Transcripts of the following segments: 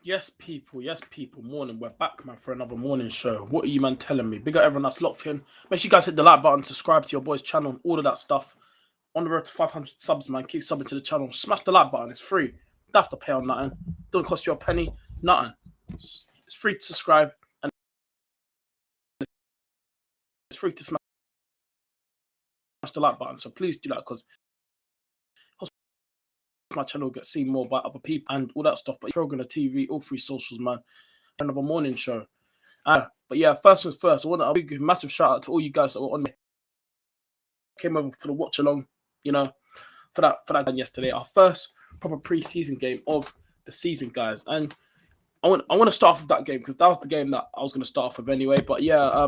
Yes, people. Morning. We're back, man, for another morning show. What are you, man, telling me? Big up everyone that's locked in. Make sure you guys hit the like button, subscribe to your boy's channel, all of that stuff. On the road to 500 subs, man. Keep subbing to the channel. Smash the like button. It's free. Don't have to pay on nothing. Don't cost you a penny. Nothing. It's free to subscribe and it's free to smash the like button. So please do that because my channel gets seen more by other people and all that stuff. But program, the TV, all three socials, man. Another morning show. But yeah, first things first, I want a big massive shout out to all you guys that were on there. Came over for the watch along, you know, for that done yesterday. Our first proper pre-season game of the season, guys. And I want to start off with that game because that was the game that I was going to start off with anyway. But yeah,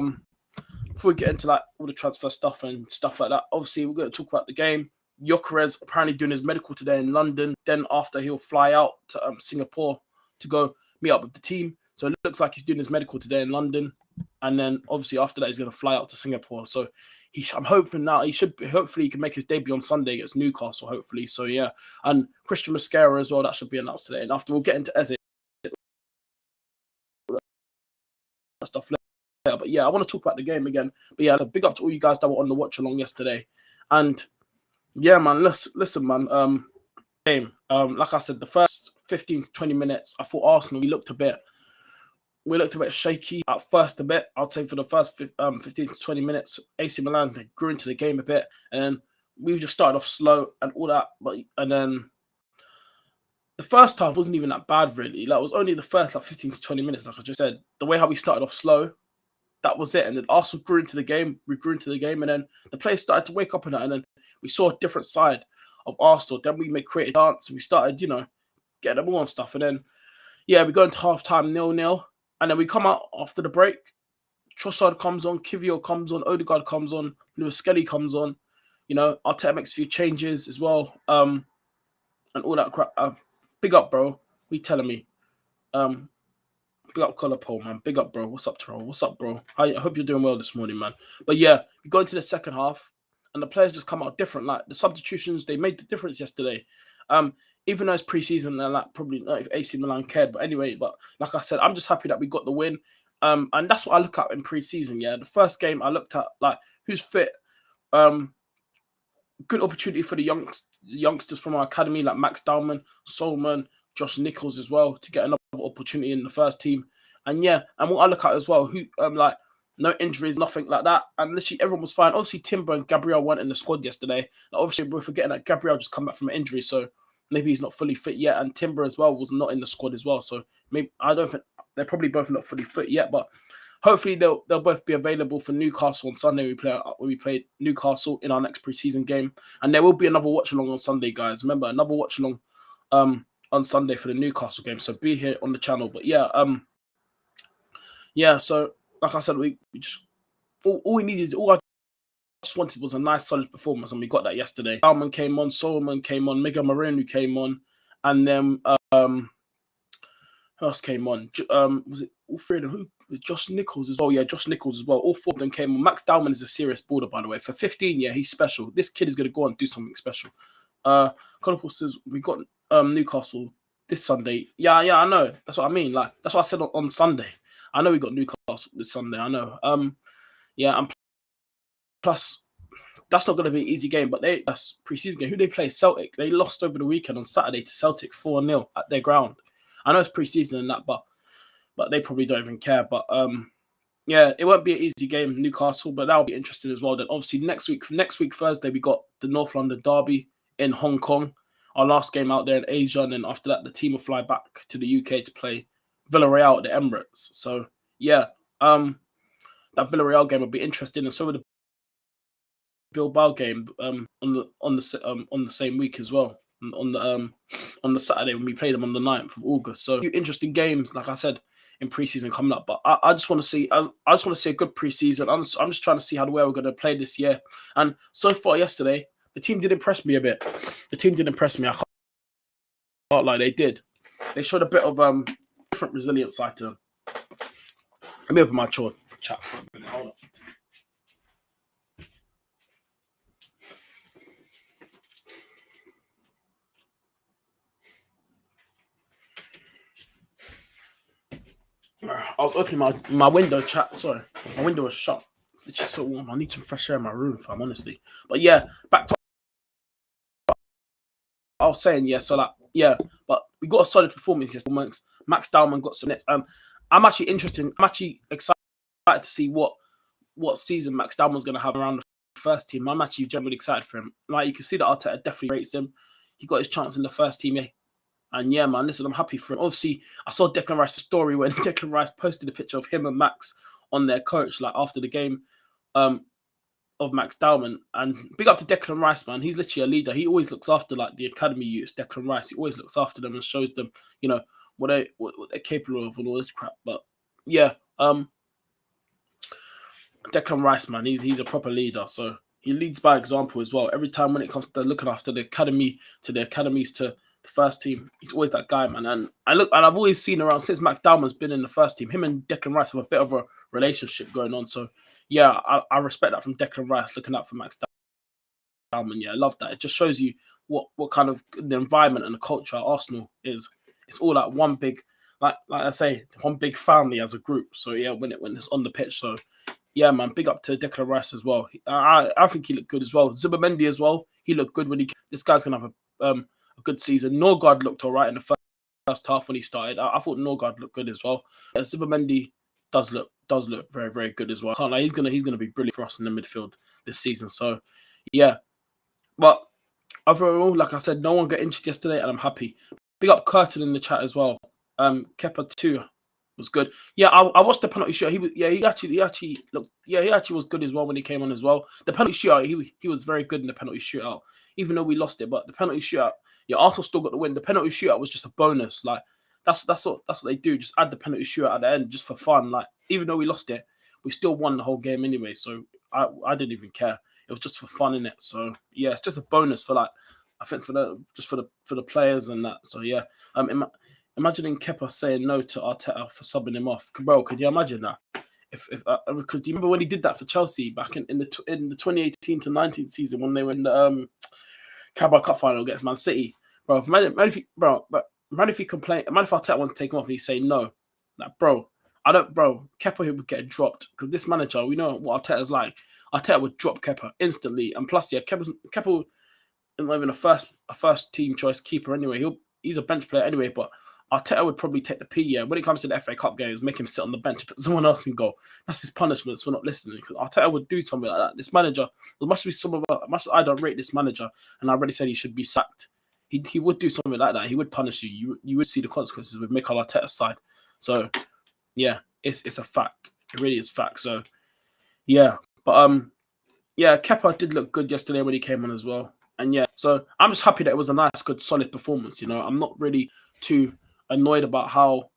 before we get into like all the transfer stuff and stuff like that, obviously we're going to talk about the game. Gyökeres apparently doing his medical today in London. Then after he'll fly out to Singapore to go meet up with the team. So it looks like he's doing his medical today in London, and then obviously after that he's going to fly out to Singapore. So I'm hoping now hopefully he can make his debut on Sunday against Newcastle. Hopefully, so yeah, and Christian Mosquera as well. That should be announced today. And after we'll get into Eze stuff later. But yeah, I want to talk about the game again. But yeah, so big up to all you guys that were on the watch along yesterday, and yeah, man, listen, man. Game. Like I said, the first 15 to 20 minutes, I thought Arsenal we looked a bit shaky at first a bit. I'd say for the first 15 to 20 minutes, AC Milan they grew into the game a bit, and we just started off slow and all that. And then the first half wasn't even that bad really. Like it was only the first like 15 to 20 minutes, like I just said. The way how we started off slow, that was it. And then Arsenal grew into the game. We grew into the game, and then the players started to wake up in it, and then we saw a different side of Arsenal. Then we created dance, and we started, getting the ball and stuff. And then, yeah, we go into half time 0-0. And then we come out after the break. Trossard comes on, Kivio comes on, Odegaard comes on, Lewis Skelly comes on. Arteta makes a few changes as well. And all that crap. Big up, bro. What you telling me? Big up Color Pole, man. Big up, bro. What's up, Terrell? What's up, bro? I hope you're doing well this morning, man. But yeah, we go into the second half, and the players just come out different. Like the substitutions, they made the difference yesterday. Even though it's preseason, they're like probably not if AC Milan cared. But anyway, but like I said, I'm just happy that we got the win. And that's what I look at in preseason. Yeah, the first game I looked at like who's fit. Good opportunity for the youngsters from our academy like Max Dowman, Solomon, Josh Nichols as well to get another opportunity in the first team. And yeah, and what I look at as well, who like no injuries, nothing like that, and literally everyone was fine. Obviously, Timber and Gabriel weren't in the squad yesterday. Like, obviously, we're forgetting that Gabriel just come back from an injury, so maybe he's not fully fit yet. And Timber as well was not in the squad as well, so maybe I don't think they're probably both not fully fit yet, but. Hopefully they'll both be available for Newcastle on Sunday. We play Newcastle in our next preseason game, and there will be another watch along on Sunday, guys. Remember another watch along on Sunday for the Newcastle game. So be here on the channel. But yeah, yeah. So like I said, we just all we needed, all I just wanted was a nice solid performance, and we got that yesterday. Salman came on, Solomon came on, Miguel Moreno came on, and then who else came on? Was it all three of them? Who? Josh Nichols as well. Yeah, Josh Nichols as well. All four of them came on. Max Dowman is a serious baller, by the way. For 15, yeah, he's special. This kid is going to go on and do something special. Colorful says we got Newcastle this Sunday. Yeah, I know. That's what I mean. Like that's what I said on Sunday. I know we got Newcastle this Sunday. I know. Yeah, and plus that's not going to be an easy game. But that's preseason game. Who they play? Celtic. They lost over the weekend on Saturday to Celtic 4-0 at their ground. I know it's preseason and that, but they probably don't even care. But yeah, it won't be an easy game, Newcastle, but that'll be interesting as well. Then obviously next week Thursday, we got the North London Derby in Hong Kong. Our last game out there in Asia, and then after that, the team will fly back to the UK to play Villarreal at the Emirates. So yeah, that Villarreal game will be interesting, and so will the Bilbao game on the same week as well. On the Saturday when we play them on the 9th of August. So a few interesting games, like I said, in preseason coming up. But I just want to see I just want to see a good preseason. I'm just trying to see how we're going to play this year. And so far yesterday, the team did impress me a bit. The team did impress me. I can't lie, they did. They showed a bit of different resilience side to them. Let me open my chat for a minute. Hold on. I was opening my window chat. Sorry, my window was shut. It's just so warm. I need some fresh air in my room, fam, honestly. But yeah, back to what I was saying. Yeah, so like, yeah, but we got a solid performance yesterday. Max Dowman got some nets. I'm actually interested. I'm actually excited to see what season Max Dowman's going to have around the first team. I'm actually generally excited for him. Like, you can see that Arteta definitely rates him. He got his chance in the first team, yeah. And yeah, man, listen, I'm happy for him. Obviously, I saw Declan Rice's story when Declan Rice posted a picture of him and Max on their coach, like after the game of Max Dowman. And big up to Declan Rice, man. He's literally a leader. He always looks after like the academy youths, Declan Rice. He always looks after them and shows them, you know, what they're capable of and all this crap. But yeah, Declan Rice, man, he's a proper leader. So he leads by example as well. Every time when it comes to looking after the academy, to the academies, to the first team, he's always that guy, man. And I've always seen around since Max Dowman's been in the first team, him and Declan Rice have a bit of a relationship going on. So yeah, I respect that from Declan Rice, looking out for Max Dowman. Yeah, I love that. It just shows you what kind of the environment and the culture at Arsenal is. It's all like one big, like I say, one big family as a group. So yeah, when it's on the pitch. So yeah, man, big up to Declan Rice as well. I think he looked good as well. Zubimendi as well. He looked good when he. This guy's gonna have a good season. Norgard looked all right in the first half when he started. I thought Norgard looked good as well. Zubimendi does look very, very good as well. Can't lie, he's gonna be brilliant for us in the midfield this season. So yeah, but overall, like I said, no one got injured yesterday, and I'm happy. Big up Curtin in the chat as well. Kepa too was good. Yeah, I watched the penalty shootout. He actually looked. Yeah, he actually was good as well when he came on as well. The penalty shootout, he was very good in the penalty shootout, even though we lost it. But the penalty shootout, yeah, Arsenal still got the win. The penalty shootout was just a bonus. Like that's what they do. Just add the penalty shootout at the end just for fun. Like even though we lost it, we still won the whole game anyway. So I didn't even care. It was just for fun in it. So yeah, it's just a bonus for like I think for the players and that. So yeah, imagining Kepa saying no to Arteta for subbing him off, bro. Could you imagine that? If because do you remember when he did that for Chelsea back in the 2018 to 19 season when they were in the Carabao Cup final against Man City, bro? Imagine if he complained, imagine if Arteta wanted to take him off and he say no, like bro. Kepa would get dropped because this manager, we know what Arteta's like. Arteta would drop Kepa instantly, and plus, yeah, Kepa not even a first team choice keeper anyway. He's a bench player anyway, but Arteta would probably take the P. Yeah, when it comes to the FA Cup games, make him sit on the bench, put someone else in goal. That's his punishment for not listening. Because Arteta would do something like that. This manager, there must be much I don't rate this manager, and I already said he should be sacked. He would do something like that. He would punish you. You would see the consequences with Mikel Arteta's side. So yeah, it's a fact. It really is fact. So yeah, but yeah, Kepa did look good yesterday when he came on as well. And yeah, so I'm just happy that it was a nice, good, solid performance. You know, I'm not really too annoyed about how,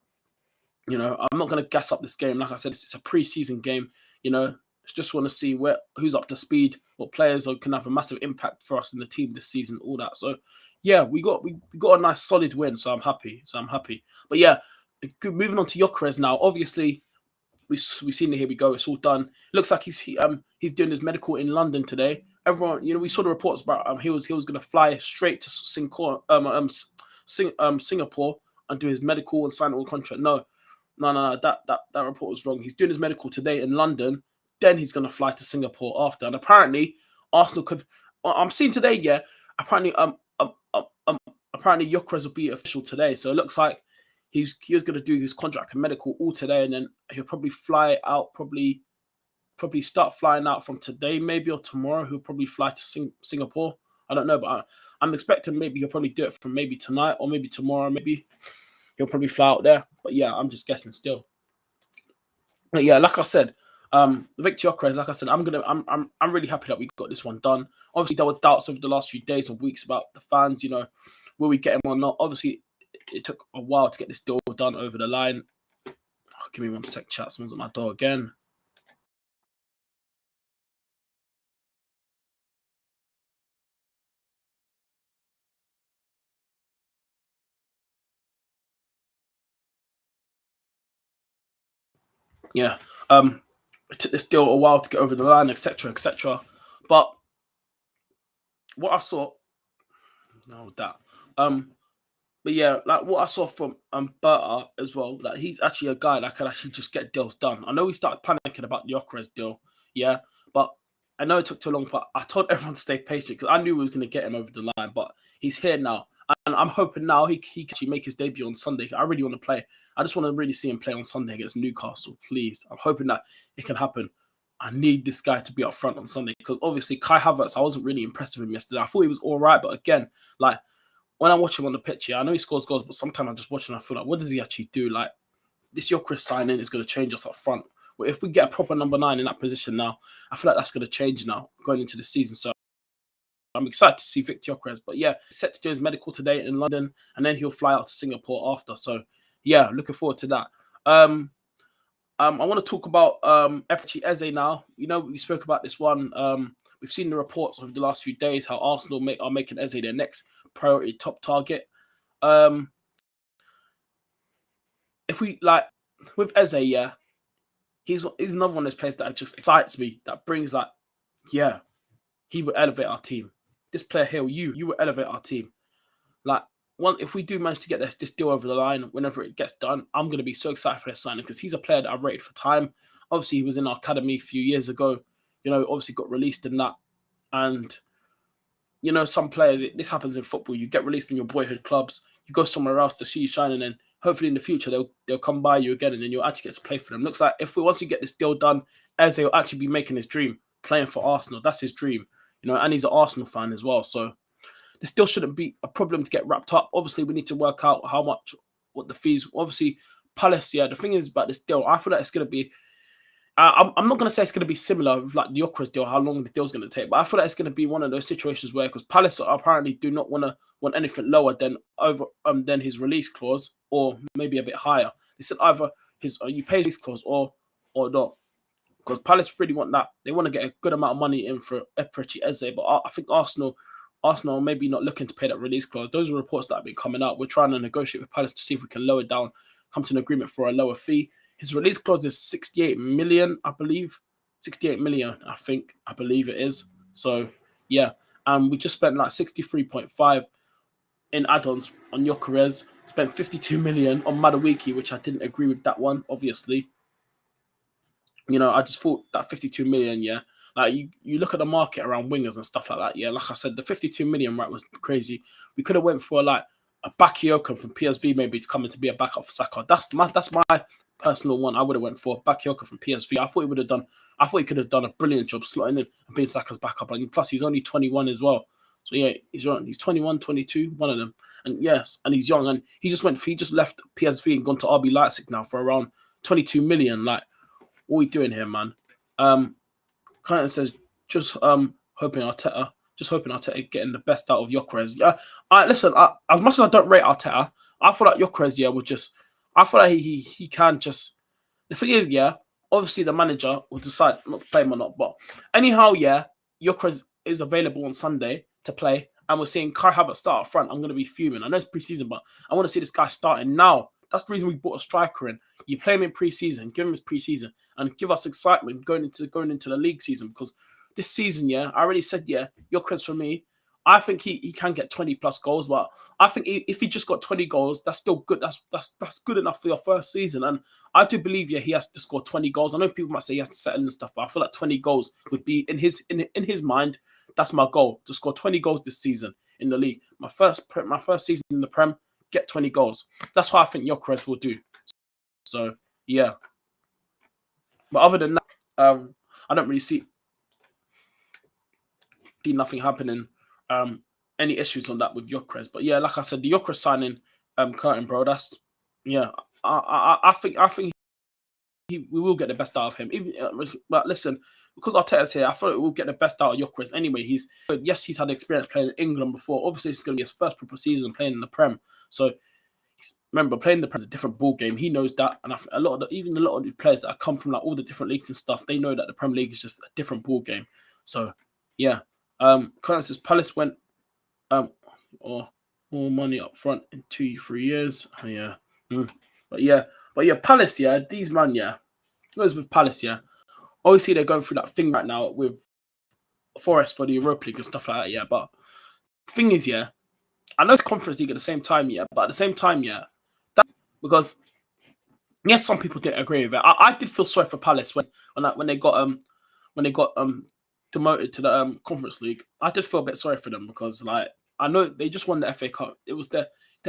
you know, I'm not going to gas up this game. Like I said, it's a pre-season game. You know, just want to see who's up to speed, what players can have a massive impact for us in the team this season, all that. So yeah, we got a nice, solid win. So I'm happy. But yeah, moving on to Gyökeres now. Obviously, we've seen it. Here we go. It's all done. Looks like he's doing his medical in London today. Everyone, you know, we saw the reports about he was going to fly straight to Singapore and do his medical and sign all the contract. No. That report was wrong. He's doing his medical today in London. Then he's going to fly to Singapore after. And apparently, Arsenal could. I'm seeing today. Yeah. Apparently, apparently Gyökeres will be official today. So it looks like he was going to do his contract and medical all today, and then he'll probably fly out. Probably start flying out from today, maybe, or tomorrow. He'll probably fly to Singapore. I don't know, but I'm expecting maybe he'll probably do it from maybe tonight or maybe tomorrow. Maybe he'll fly out there. But yeah, I'm just guessing still. But yeah, like I said, Victor Gyökeres, like I said, I'm really happy that we got this one done. Obviously, there were doubts over the last few days and weeks about the fans. You know, will we get him or not? Obviously, it took a while to get this deal done over the line. Oh, give me one sec, chat. Someone's at my door again. Yeah. It took this deal a while to get over the line, etc., etc. But what I saw, no, that But yeah, like what I saw from Berta as well, like he's actually a guy that can actually just get deals done. I know we started panicking about the Gyökeres deal, yeah, but I know it took too long. But I told everyone to stay patient because I knew we was going to get him over the line. But he's here now, and I'm hoping now he can actually make his debut on Sunday. I really want to play. I just want to really see him play on Sunday against Newcastle, please. I'm hoping that it can happen. I need this guy to be up front on Sunday because obviously Kai Havertz, I wasn't really impressed with him yesterday. I thought he was all right, but again, like when I watch him on the pitch, yeah, I know he scores goals, but sometimes I just watch him and I feel like, what does he actually do? Like, this Gyökeres signing is going to change us up front. Well, if we get a proper number 9 in that position now, I feel like that's going to change now going into the season. So I'm excited to see Victor Gyökeres. But yeah, he's set to do his medical today in London, and then he'll fly out to Singapore after. So yeah, looking forward to that. I want to talk about Eberechi Eze now. You know, we spoke about this one. We've seen the reports over the last few days how Arsenal are making Eze their next priority top target. If we like with Eze, yeah, he's another one of those players that just excites me. That brings like, yeah, he will elevate our team. This player here, you will elevate our team. Like, if we do manage to get this deal over the line, whenever it gets done, I'm going to be so excited for this signing because he's a player that I've rated for time. Obviously, he was in our academy a few years ago. You know, obviously got released in that. And, you know, some players, this happens in football. You get released from your boyhood clubs. You go somewhere else to see you shine, and then hopefully in the future they'll come by you again, and then you'll actually get to play for them. Looks like once we get this deal done, Eze will actually be making his dream, playing for Arsenal. That's his dream, you know, and he's an Arsenal fan as well. So this still shouldn't be a problem to get wrapped up. Obviously, we need to work out what the fees. Obviously, Palace. Yeah, the thing is about this deal, I feel like it's going to be. I'm not going to say it's going to be similar with like the Gyökeres deal, how long the deal's going to take, but I feel like it's going to be one of those situations where, because Palace apparently do not want anything lower than his release clause, or maybe a bit higher. They said either you pay his clause or not, because Palace really want that. They want to get a good amount of money in for Eberechi Eze, but I think Arsenal are maybe not looking to pay that release clause. Those are reports that have been coming out. We're trying to negotiate with Palace to see if we can lower down, come to an agreement for a lower fee. His release clause is 68 million, I believe. 68 million, I believe it is. So, yeah. And we just spent like 63.5 in add-ons on Gyökeres. Spent 52 million on Madueke, which I didn't agree with that one, obviously. You know, I just thought that 52 million, yeah. Like, you look at the market around wingers and stuff like that, yeah. Like I said, the 52 million, right, was crazy. We could have went for like a Bakayoko from PSV maybe to come in to be a backup for Saka. That's my personal one. I would have went for Bakayoko from PSV. I thought he could have done a brilliant job slotting in and being Saka's backup. And plus, he's only 21 as well. So yeah, he's 21, 22, one of them. And yes, and he's young. And he just left PSV and gone to RB Leipzig now for around 22 million. Like, what are we doing here, man? Kind says just hoping Arteta getting the best out of Gyökeres. Listen, as much as I don't rate Arteta, I feel like Gyökeres, yeah, I feel like he can just. The thing is, yeah, obviously the manager will decide not to play him or not. But anyhow, yeah, Gyökeres is available on Sunday to play, and we're seeing Kai Havertz start up front. I'm going to be fuming. I know it's preseason, but I want to see this guy starting now. That's the reason we brought a striker in. You play him in preseason, give him his preseason, and give us excitement going into the league season. Because this season, yeah, I already said, yeah, Gyökeres for me. I think he can get 20 plus goals, but I think if he just got 20 goals, that's still good. That's good enough for your first season. And I do believe, yeah, he has to score 20 goals. I know people might say he has to settle and stuff, but I feel like 20 goals would be in his mind. That's my goal, to score 20 goals this season in the league. My first season in the Prem, get 20 goals. That's what I think Gyökeres will do. So yeah. But other than that, I don't really see nothing happening. Any issues on that with Gyökeres. But yeah, like I said, the Gyökeres signing curtain, bro. That's yeah. I think we will get the best out of him. But listen, because Arteta's here, I thought we will get the best out of Gyökeres anyway. He's had experience playing in England before. Obviously, it's going to be his first proper season playing in the Prem. So remember, playing the Prem is a different ball game. He knows that, and a lot of the players that have come from like all the different leagues and stuff, they know that the Premier League is just a different ball game. So yeah. Current says Palace went or more money up front in 2-3 years. Oh, yeah. But yeah, Palace, yeah, these man, yeah. Goes with Palace, yeah. Obviously they're going through that thing right now with Forest for the Europa League and stuff like that, yeah. But the thing is, yeah, I know it's Conference League at the same time, yeah, but at the same time, yeah, that because yes, some people didn't agree with it. I did feel sorry for Palace when they got when they got demoted to the Conference League. I did feel a bit sorry for them because like I know they just won the FA Cup. It was their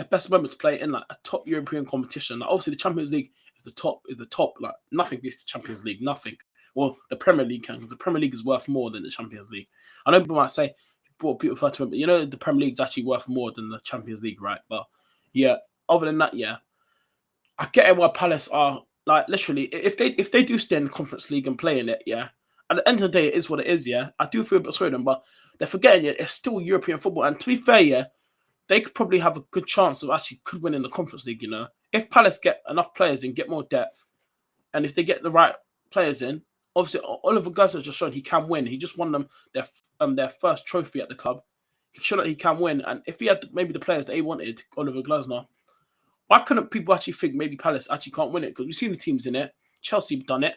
best moment to play in like a top European competition. Like, obviously, the Champions League is the top. Like nothing beats the Champions League. Nothing. Well, the Premier League can because the Premier League is worth more than the Champions League. I know people might say people refer to it, but you know the Premier League is actually worth more than the Champions League, right? But yeah, other than that, yeah, I get it why Palace are like literally if they do stay in the Conference League and play in it, yeah. At the end of the day, it is what it is, yeah. I do feel a bit sorry for them, but they're forgetting it. It's still European football, and to be fair, yeah, they could probably have a good chance of actually could win in the Conference League. You know, if Palace get enough players and get more depth, and if they get the right players in, obviously Oliver Glasner just shown he can win. He just won them their first trophy at the club. He showed that he can win, and if he had maybe the players that he wanted, Oliver Glasner, why couldn't people actually think maybe Palace actually can't win it? Because we've seen the teams in it. Chelsea have done it.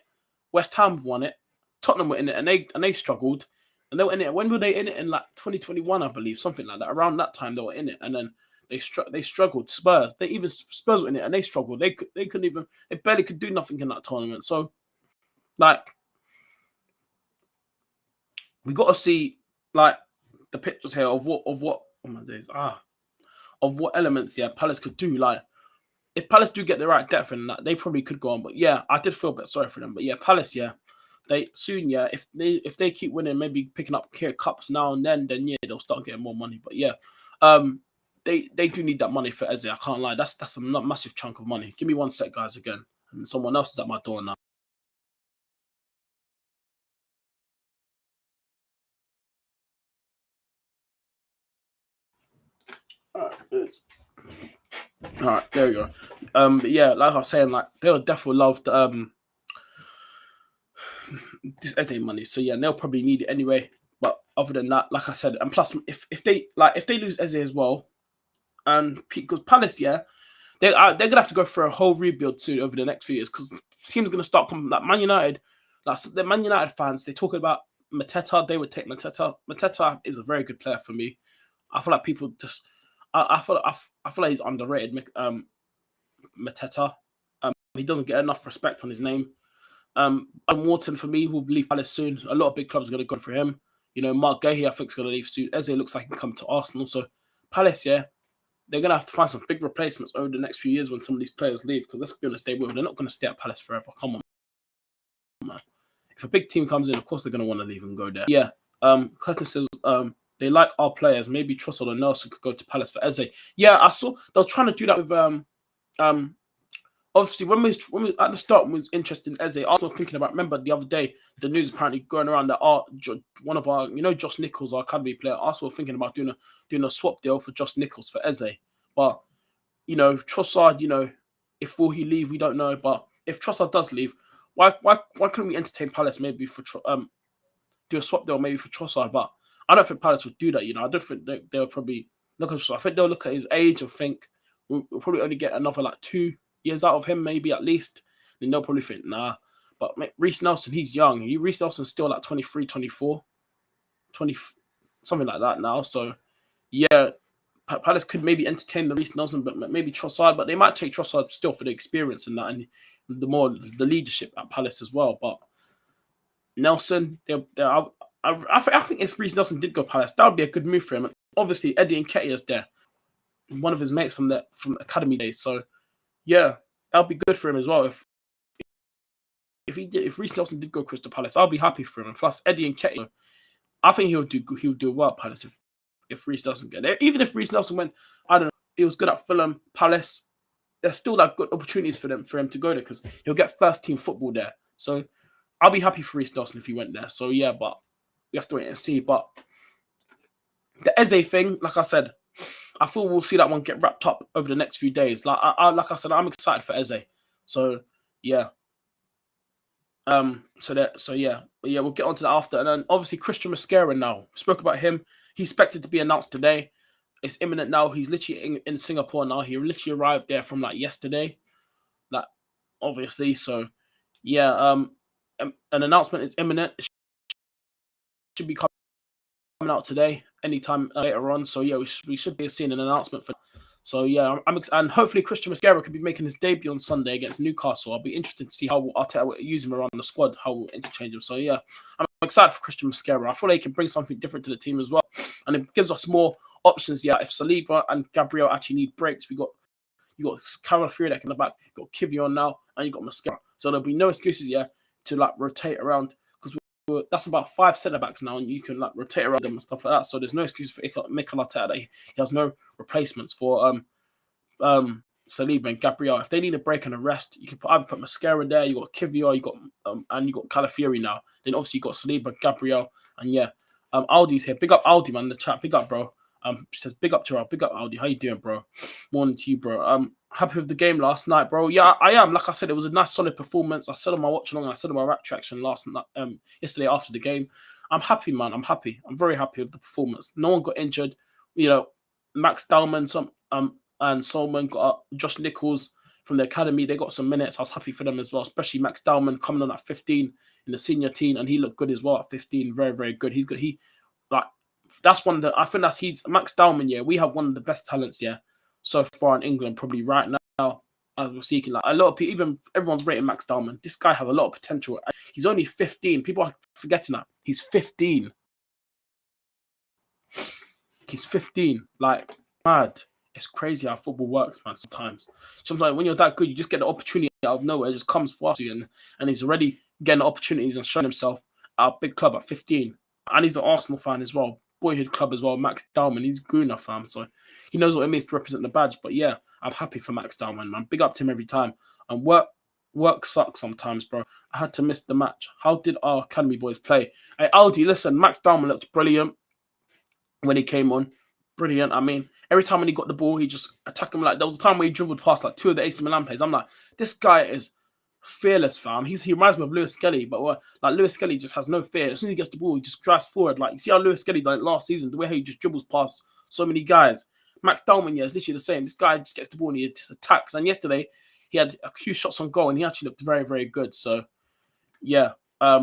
West Ham have won it. Tottenham were in it, and they struggled. And they were in it. When were they in it? In like 2021, I believe, something like that. Around that time, they were in it, and then they struggled. Spurs were in it, and they struggled. They couldn't even. They barely could do nothing in that tournament. So, like, we got to see like the pictures here of what oh my days of what elements Palace could do. Like, if Palace do get the right depth in that, they probably could go on. But yeah, I did feel a bit sorry for them. But yeah, Palace, yeah, they soon, yeah, if they keep winning, maybe picking up cups now and then yeah, they'll start getting more money. But yeah, they do need that money for Eze. I can't lie. That's a massive chunk of money. Give me one sec, guys. Again, and someone else is at my door now. All right, there we go. But yeah, like I was saying, like they'll definitely love the this Eze money. So yeah, they'll probably need it anyway. But other than that, like I said, and plus if they lose Eze as well, and because Palace, yeah, they're gonna have to go through a whole rebuild too over the next few years because teams gonna start coming like Man United, like the Man United fans. They talk about Mateta. They would take Mateta. Mateta is a very good player for me. I feel like people just. I feel like he's underrated. Mateta. He doesn't get enough respect on his name. And Wharton for me will leave Palace soon. A lot of big clubs are going to go for him. You know, Mark Gahey I think is going to leave soon. Eze looks like he can come to Arsenal. So Palace, yeah, they're going to have to find some big replacements over the next few years when some of these players leave. Because let's be honest, they're not going to stay at Palace forever. Come on, man. If a big team comes in, of course they're going to want to leave and go there. Yeah. Curtis says they like our players. Maybe Trossard or Nelson could go to Palace for Eze. Yeah, I saw they're trying to do that with obviously, when we at the start was interested in Eze, I was thinking about. Remember the other day, the news apparently going around that one of our, Josh Nichols, our academy player, also thinking about doing a swap deal for Josh Nichols for Eze. But Trossard, if will he leave, we don't know. But if Trossard does leave, why couldn't we entertain Palace maybe for do a swap deal maybe for Trossard? But I don't think Palace would do that. I don't think they'll probably look at. I think they'll look at his age and think we'll probably only get another like 2 years out of him, maybe at least. Then they'll probably think, nah. But Reece Nelson, he's young. Reece Nelson's still like 23, 24, 20, something like that now. So, yeah, Palace could maybe entertain the Reece Nelson, but maybe Trossard. But they might take Trossard still for the experience and that, and the leadership at Palace as well. But Nelson, I think if Reece Nelson did go Palace, that would be a good move for him. Obviously, Eddie Nketiah's there, one of his mates from academy days. So, yeah, that'll be good for him as well. If Reece Nelson did go Crystal Palace, I'll be happy for him. And plus Eddie Nketiah, I think he'll do well at Palace if Reece Nelson get there. Even if Reece Nelson went, I don't know, he was good at Fulham, Palace. There's still like good opportunities for him to go there because he'll get first team football there. So I'll be happy for Reece Nelson if he went there. So yeah, but we have to wait and see. But the Eze thing, like I said, I feel we'll see that one get wrapped up over the next few days. Like I said, I'm excited for Eze. So yeah. So yeah. But yeah, we'll get on to that after. And then obviously Christian Mosquera now. Spoke about him. He's expected to be announced today. It's imminent now. He's literally in Singapore now. He literally arrived there from like yesterday. Like obviously. So yeah, an announcement is imminent. It should be coming out today, anytime later on. So yeah, we should be seeing an announcement for. So yeah, and hopefully Christian Mosquera could be making his debut on Sunday against Newcastle. I'll be interested to see how Arteta will use him around the squad, how we'll interchange him. So yeah, I'm excited for Christian Mosquera. I feel like he can bring something different to the team as well, and it gives us more options. Yeah, if Saliba and Gabriel actually need breaks, you got Calafiori that in the back, you got Kivior now, and you got Mosquera. So there'll be no excuses, yeah, to like rotate around because that's about 5 centre backs now, and you can like rotate around them and stuff like that. So there's no excuse for Mikel Arteta that he has no replacements for Saliba and Gabriel. If they need a break and a rest, you can either put Mosquera there. You got Kivior, you got and you got Calafiori now. Then obviously you got Saliba, Gabriel, and yeah, Aldi's here. Big up Aldi, man. In the chat, big up, bro. Says big up Gerard, big up Aldi. How you doing, bro? Morning to you, bro. Happy with the game last night, bro. Yeah, I am. Like I said, it was a nice, solid performance. I said on my watch along, and I said on my rap traction last night, yesterday after the game. I'm happy, man. I'm happy. I'm very happy with the performance. No one got injured. You know, Max Dallman, and Solomon got Josh Nichols from the academy. They got some minutes. I was happy for them as well, especially Max Dallman coming on at 15 in the senior team, and he looked good as well at 15. Very, very good. He's good. That's one of the. I think he's Max Dallman. Yeah, we have one of the best talents. Yeah, so far in England, probably right now. As we're seeking, like a lot of people, even everyone's rating Max Dallman. This guy has a lot of potential. He's only 15. People are forgetting that he's 15. He's 15. Like mad. It's crazy how football works, man. Sometimes when you're that good, you just get the opportunity out of nowhere. It just comes for you, and he's already getting opportunities and showing himself at a big club at 15. And he's an Arsenal fan as well. Boyhood club as well, Max Dallman. He's Gooner fan, so he knows what it means to represent the badge. But yeah, I'm happy for Max Dallman, man. Big up to him every time. And work sucks sometimes, bro. I had to miss the match. How did our academy boys play? Hey, Aldi, listen, Max Dallman looked brilliant when he came on. Brilliant. I mean, every time when he got the ball, he just attacked him. Like there was a time where he dribbled past like 2 of the AC Milan players. I'm like, this guy is fearless, fam. He reminds me of Lewis Skelly, but like Lewis Skelly just has no fear. As soon as he gets the ball, he just drives forward. Like you see how Lewis Skelly done it last season, the way he just dribbles past so many guys. Max Dallman, yeah, is literally the same. This guy just gets the ball and he just attacks. And yesterday he had a few shots on goal and he actually looked very, very good. So yeah, I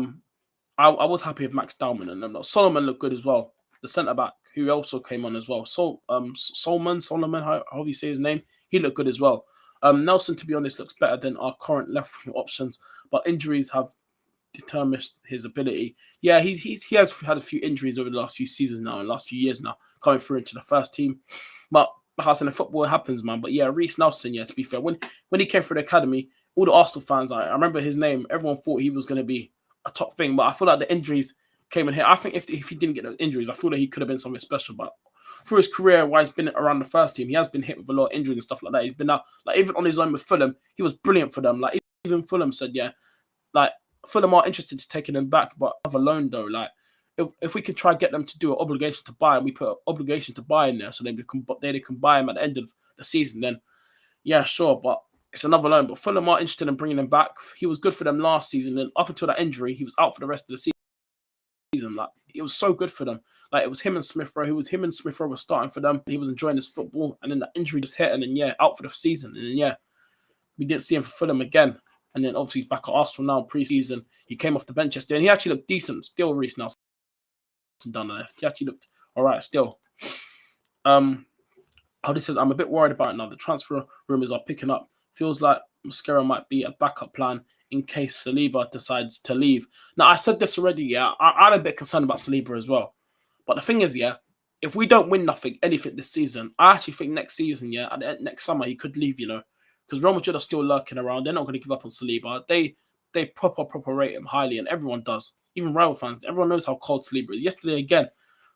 was happy with Max Dallman, and Solomon looked good as well. The centre back who also came on as well. Solomon, how you say his name? He looked good as well. Nelson, to be honest, looks better than our current left options, but injuries have determined his ability. Yeah, he has had a few injuries over the last few seasons now, and last few years now, coming through into the first team. But like I said, in football it happens, man. But yeah, Reece Nelson, yeah, to be fair, when he came through the academy, all the Arsenal fans, I remember his name, everyone thought he was going to be a top thing, but I feel like the injuries came in here. I think if he didn't get the injuries, I feel that he could have been something special, but through his career, while he's been around the first team, he has been hit with a lot of injuries and stuff like that. He's been out, like even on his own with Fulham, he was brilliant for them. Like even Fulham said, yeah, like Fulham are interested to taking him back, but have a loan though. Like if we could try and get them to do an obligation to buy, and we put an obligation to buy in there, so they can buy him at the end of the season, then yeah, sure, but it's another loan. But Fulham are interested in bringing him back. He was good for them last season, and up until that injury, he was out for the rest of the season. Like it was so good for them. Like it was him and Smith Rowe. Smith Rowe was starting for them. He was enjoying his football, and then the injury just hit, and then yeah, out for the season. And then yeah, we didn't see him for Fulham again. And then obviously he's back at Arsenal now pre-season. He came off the bench yesterday, and he actually looked decent. Still, Reece Nelson down the left. He actually looked all right. Still, Aldi says I'm a bit worried about it now. The transfer rumors are picking up. Feels like Mosquera might be a backup plan in case Saliba decides to leave. Now, I said this already, yeah. I'm a bit concerned about Saliba as well. But the thing is, yeah, if we don't win anything this season, I actually think next season, yeah, next summer, he could leave, you know. Because Real Madrid are still lurking around. They're not going to give up on Saliba. They proper rate him highly, and everyone does. Even rival fans, everyone knows how cold Saliba is. Yesterday, again,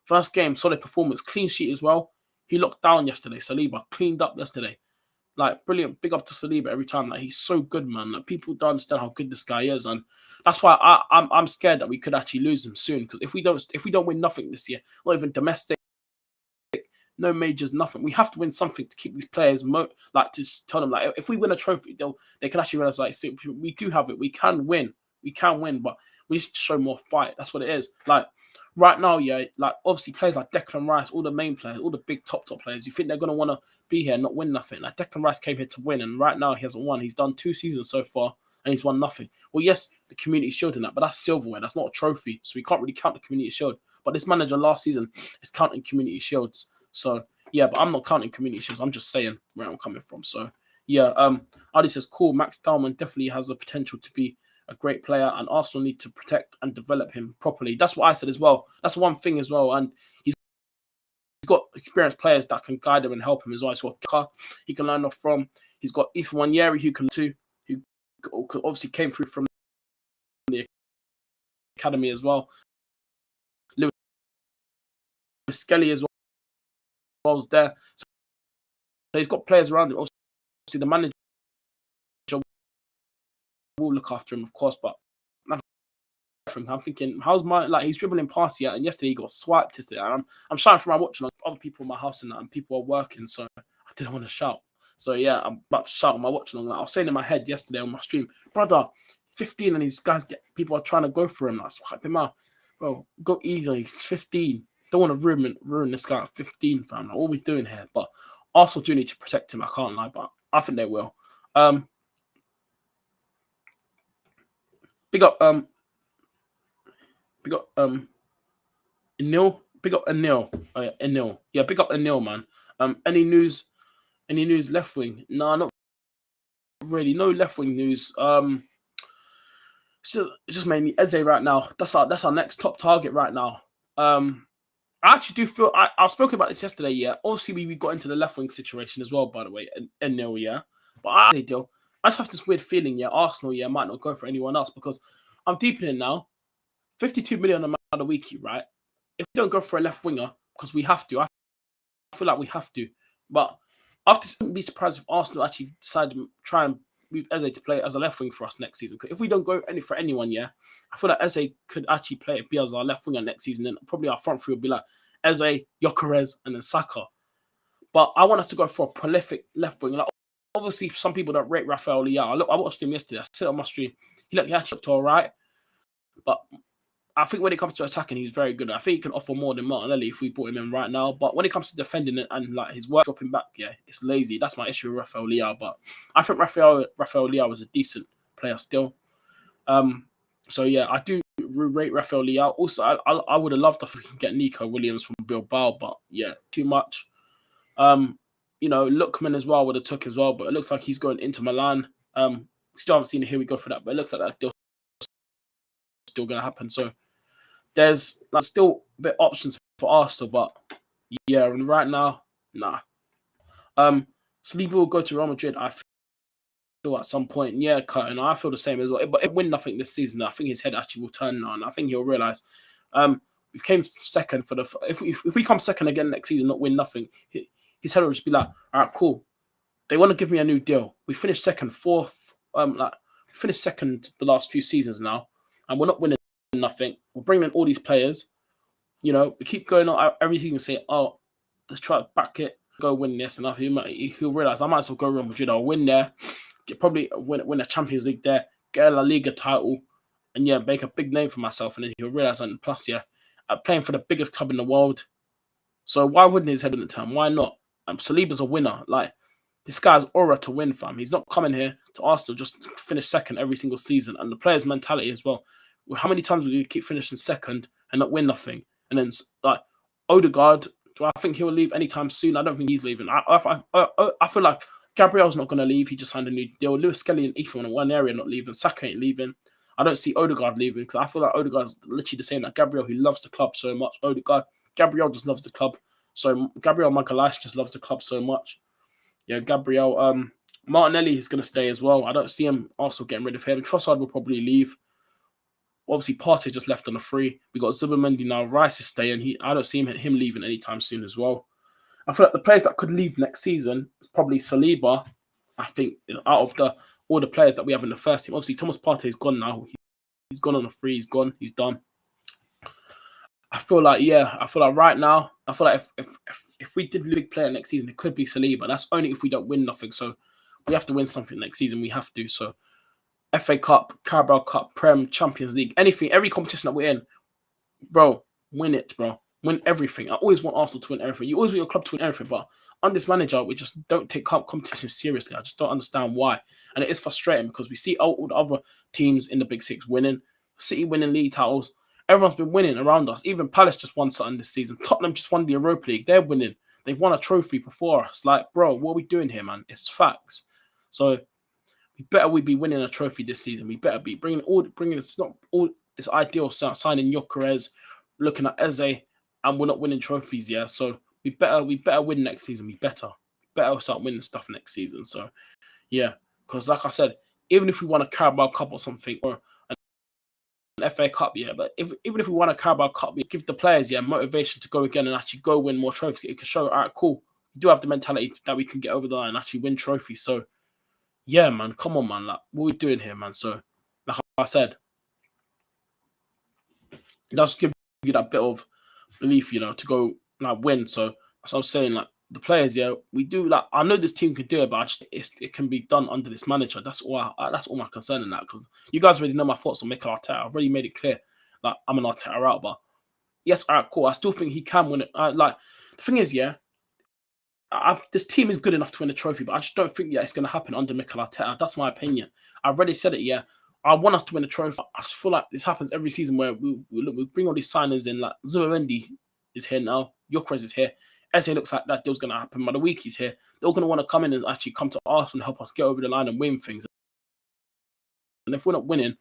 first game, solid performance, clean sheet as well. He locked down yesterday. Saliba cleaned up yesterday. Like, brilliant. Big up to Saliba every time. Like, he's so good, man. Like, people don't understand how good this guy is. And that's why I'm scared that we could actually lose him soon. Because if we don't win nothing this year, not even domestic, no majors, nothing. We have to win something to keep these players, like, to just tell them, like, if we win a trophy, they can actually realize, like, see, we do have it. We can win. But we need to show more fight. That's what it is. Like, right now, yeah, like obviously players like Declan Rice, all the main players, all the big top players, you think they're gonna want to be here and not win nothing? Like Declan Rice came here to win, and right now he hasn't won. He's done 2 seasons so far, and he's won nothing. Well, yes, the Community Shield in that, but that's silverware. That's not a trophy, so we can't really count the Community Shield. But this manager last season is counting Community Shields. So yeah, but I'm not counting Community Shields. I'm just saying where I'm coming from. So yeah, Adi says cool. Max Darman definitely has the potential to be a great player, and Arsenal need to protect and develop him properly. That's what I said as well. That's one thing as well, and he's got experienced players that can guide him and help him as well. So he can learn off from. He's got Ethan Wanyeri who can too, who obviously came through from the academy as well. Lewis Skelly as well was there. So he's got players around him. Obviously, the manager will look after him, of course, but I'm thinking, how's he's dribbling past yet, and yesterday he got swiped today. And I'm shouting for my watching other people in my house and people are working, so I didn't want to shout. So yeah, I'm about to shout on my watching along. I was saying in my head yesterday on my stream, brother, 15, and these guys people are trying to go for him. Like, swipe him out, bro. Go easy. He's 15. Don't want to ruin this guy at 15, fam. Like, what are we doing here? But Arsenal do need to protect him. I can't lie, but I think they will. Big up Anil. Big up Anil. Anil. Yeah, big up Anil, man. Any news left wing? No, not really. No left wing news. So it's just mainly Eze right now. That's our next top target right now. I actually do feel I've spoken about this yesterday. Yeah, obviously we got into the left wing situation as well. By the way, Anil, yeah. But I just have this weird feeling. Yeah, Arsenal, yeah, might not go for anyone else because I'm deep in it now. 52 million amount a week, right? If we don't go for a left winger, because we have to, I feel like we have to. But after, I wouldn't be surprised if Arsenal actually decide to try and move Eze to play as a left wing for us next season. If we don't go for anyone, yeah, I feel like Eze could actually be as our left winger next season, and probably our front three would be like Eze, Gyökeres, and then Saka. But I want us to go for a prolific left wing. Like, obviously, some people don't rate Rafael Leao. I watched him yesterday. I said on my stream, he actually looked all right, but I think when it comes to attacking, he's very good. I think he can offer more than Martinelli if we brought him in right now. But when it comes to defending it and like his work dropping back, yeah, it's lazy. That's my issue with Rafael Leao. But I think Rafael Leao is a decent player still. So yeah, I do rate Rafael Leao. Also, I would have loved if we can get Nico Williams from Bilbao, but yeah, too much. Lookman as well would have took as well, but it looks like he's going into Milan. We still haven't seen it. Here we go for that, but it looks like that deal's still going to happen. So there's still a bit options for Arsenal, but yeah, and right now, nah. Saliba will go to Real Madrid. I feel at some point, yeah, and I feel the same as well. But if win nothing this season, I think his head actually will turn now, and I think he'll realise. We came second for if we come second again next season, not win nothing, his head will just be like, all right, cool. They want to give me a new deal. We finished second, fourth, we finished second the last few seasons now, and we're not winning nothing. We're bringing in all these players. We keep going on everything and say, oh, let's try to back it, go win this, and he'll realise I might as well go Real Madrid. I'll win there, probably win a Champions League there, get a La Liga title, and yeah, make a big name for myself. And then he'll realise, and plus, yeah, I'm playing for the biggest club in the world. So why wouldn't his head in the turn? Why not? Saliba's a winner. Like, this guy's aura to win, fam. He's not coming here to Arsenal just to finish second every single season. And the player's mentality as well. How many times will you keep finishing second and not win nothing? And then, like, Odegaard, do I think he'll leave anytime soon? I don't think he's leaving. I feel like Gabriel's not going to leave. He just signed a new deal. Lewis Skelly and Ethan in one area not leaving. Saka ain't leaving. I don't see Odegaard leaving because I feel like Odegaard's literally the same like Gabriel, who loves the club so much. Gabriel just loves the club. So Gabriel Magalhaes just loves the club so much. Yeah, Gabriel. Martinelli is going to stay as well. I don't see him also getting rid of him. Trossard will probably leave. Obviously, Partey just left on a free. We got Zubimendi now. Rice is staying. I don't see him leaving anytime soon as well. I feel like the players that could leave next season is probably Saliba. I think out of all the players that we have in the first team, obviously Thomas Partey is gone now. He's gone on a free. He's gone. He's done. I feel like right now, I feel like if we did big player next season, it could be Saliba. That's only if we don't win nothing. So we have to win something next season. We have to. So FA Cup, Carabao Cup, Prem, Champions League, anything, every competition that we're in, bro, win it, bro. win everything. I always want Arsenal to win everything. You always want your club to win everything, but on this manager, we just don't take competition seriously. I just don't understand why. And it is frustrating because we see all the other teams in the Big Six winning, City winning league titles. Everyone's been winning around us. Even Palace just won something this season. Tottenham just won the Europa League. They're winning. They've won a trophy before us. Like, bro, what are we doing here, man? It's facts. So we be winning a trophy this season. We better be bringing it's not all this ideal signing Gyökeres, looking at Eze, and we're not winning trophies, yeah. So we better win next season. We better start winning stuff next season. So yeah, because like I said, even if we want a Carabao Cup or something, or an FA Cup, yeah, but even if we want a Carabao Cup, we give the players motivation to go again and actually go win more trophies. It can show, all right, cool, we do have the mentality that we can get over the line and actually win trophies. So yeah, man, come on, man, like, what are we doing here, man? So like I said, it does give you that bit of belief, to go like win. So that's what I'm saying, like the players, we do, like, I know this team can do it, but it can be done under this manager. That's all my concern in that, because you guys already know my thoughts on Mikel Arteta. I've already made it clear, like, I'm an Arteta out, but yes, all right, cool. I still think he can win it. Like, the thing is, this team is good enough to win a trophy, but I just don't think it's going to happen under Mikel Arteta. That's my opinion. I've already said it, I want us to win a trophy. I just feel like this happens every season where we bring all these signers in. Like, Zubimendi is here now. Gyökeres is here. Eze looks like that deal's going to happen. By the week he's here, they're all going to want to come in and actually come to Arsenal and help us get over the line and win things. And if we're not winning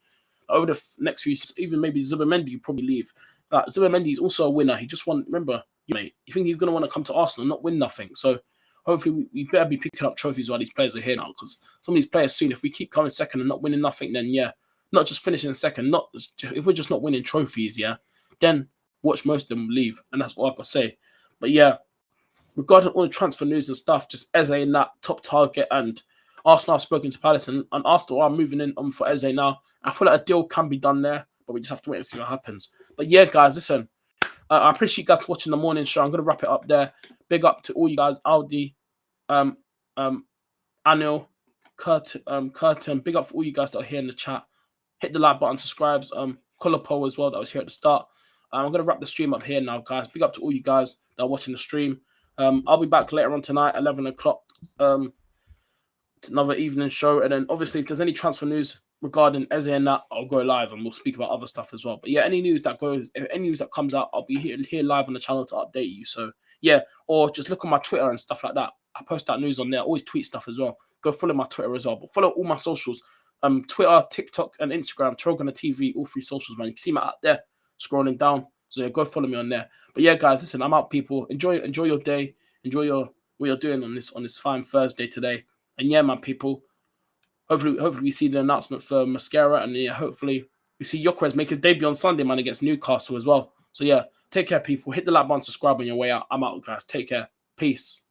over the next few, even maybe Zubimendi, you probably leave. Zubimendi is also a winner. He just won. Remember, mate, you think he's going to want to come to Arsenal and not win nothing? So hopefully we better be picking up trophies while these players are here now, because some of these players soon, if we keep coming second and not winning nothing, then not just finishing second, if we're just not winning trophies, then watch most of them leave, and that's what I've got to say. But regarding all the transfer news and stuff, just Eze in that top target, and Arsenal have spoken to Palace, and Arsenal are moving in for Eze now. I feel like a deal can be done there, but we just have to wait and see what happens. But yeah, guys, listen, I appreciate you guys watching the morning show. I'm going to wrap it up there. Big up to all you guys, Aldi, Anil, Curtin. Big up for all you guys that are here in the chat. Hit the like button, subscribes, color poll as well that was here at the start. I'm going to wrap the stream up here now, guys. Big up to all you guys that are watching the stream. I'll be back later on tonight, 11 o'clock, another evening show. And then obviously if there's any transfer news regarding Eze and that, I'll go live and we'll speak about other stuff as well. But yeah, any news that comes out, I'll be here live on the channel to update you. So yeah, or just look on my Twitter and stuff like that. I post that news on there. I always tweet stuff as well. Go follow my Twitter as well. But follow all my socials. Twitter, TikTok, and Instagram, Trogana TV, all three socials, man. You can see me out there scrolling down. So go follow me on there. But yeah, guys, listen, I'm out, people. Enjoy your day. Enjoy what you're doing on this fine Thursday today. And yeah, man, people. Hopefully we see the announcement for Mascara, and hopefully we see Gyökeres make his debut on Sunday, man, against Newcastle as well. So yeah, take care, people. Hit the like button, subscribe on your way out. I'm out, guys. Take care. Peace.